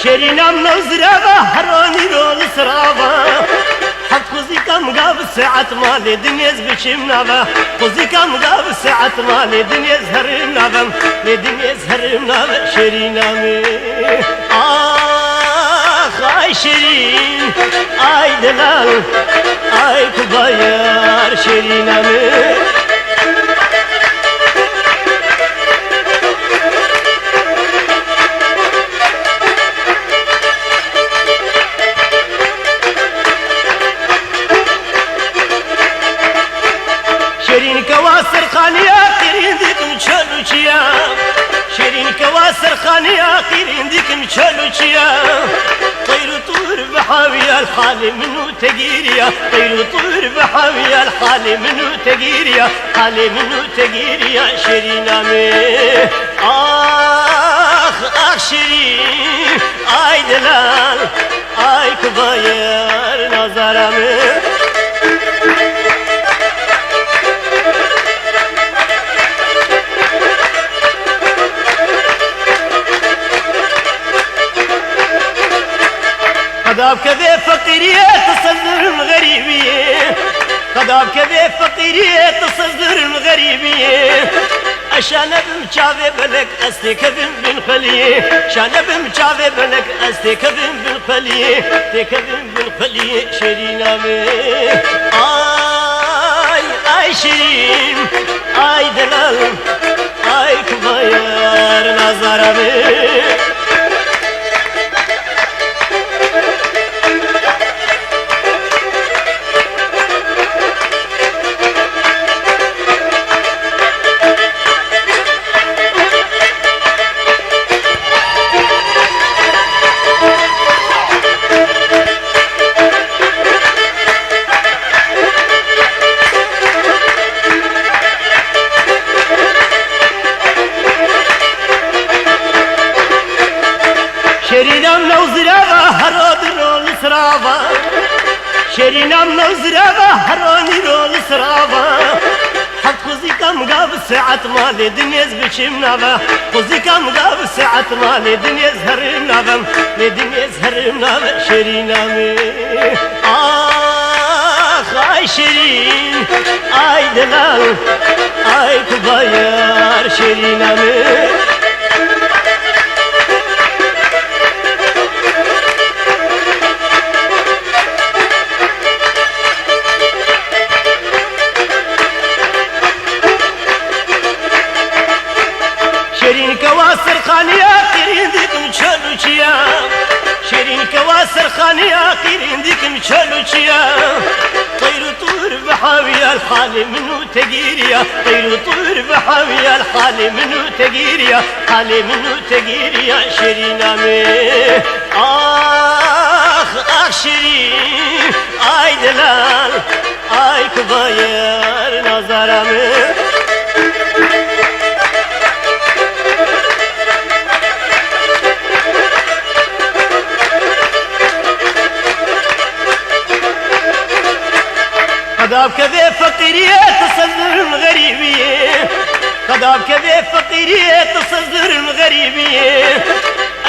شرينام نوزرابا هروني رول سرابا حد خوزي كم قاب ساعة مالي دنيز بشم نابا خوزي كم قاب ساعة مالي دنيز هرم نابا دنيز هرم نابا شرينامي آي شيرين آي دلال آي كبايار شرينامي شيرين كواسر خانيا قيرين ديكم شلوشيا شيرين كواسر خانيا قيرين ديكم شلوشيا طير طور بحاوي الحال منو تقيريا طير طور بحاوي الحال منو تقيريا حالي منو تقيريا شيرين امي شيرين اي دلال اي كباير نظر امي قداب كذا فقيرية تصدر المغربية قداب كذا فقيرية تصدر المغربية عشان بمشافي بلك استكذب بالخلية عشان بمشافي بلك استكذب بالخلية تكذب بالخلية شيرين امي اي شيرين اي دلال اي كباير نظر امي شرينام نوزرابا هروني رول سرابا شرينام نوزرابا هروني رول سرابا حد خوزي كم قاب ساعة مالي دنيز بشم نابا خوزي كم قاب ساعة مالي دنيز هرم نابا دنيز هرم نابا شرينامي اي شيرين اي دلال اي كباير شرينامي شيرين كواسر خانيا قيرين ديكم شلوشيا شيرين كواسر خانيا قيرين ديكم شلوشيا طير طور بحاوي الحال منو تقيريا طير طور بحاوي الحال منو تقيريا حالي منو تقيريا شيرين امي شيرين اي دلال اي كباير نظر امي قداب كذا فقيرية تصدر المغربية قداب كذا فقيرية تصدر المغربية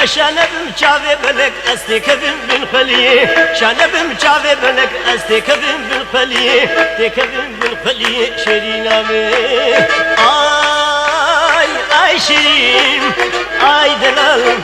عشان بمشافي بلك استكذب بالخلية عشان بمشافي بلك استكذب بالخلية تكذب بالخلية شيرين امي اي شيرين اي دلال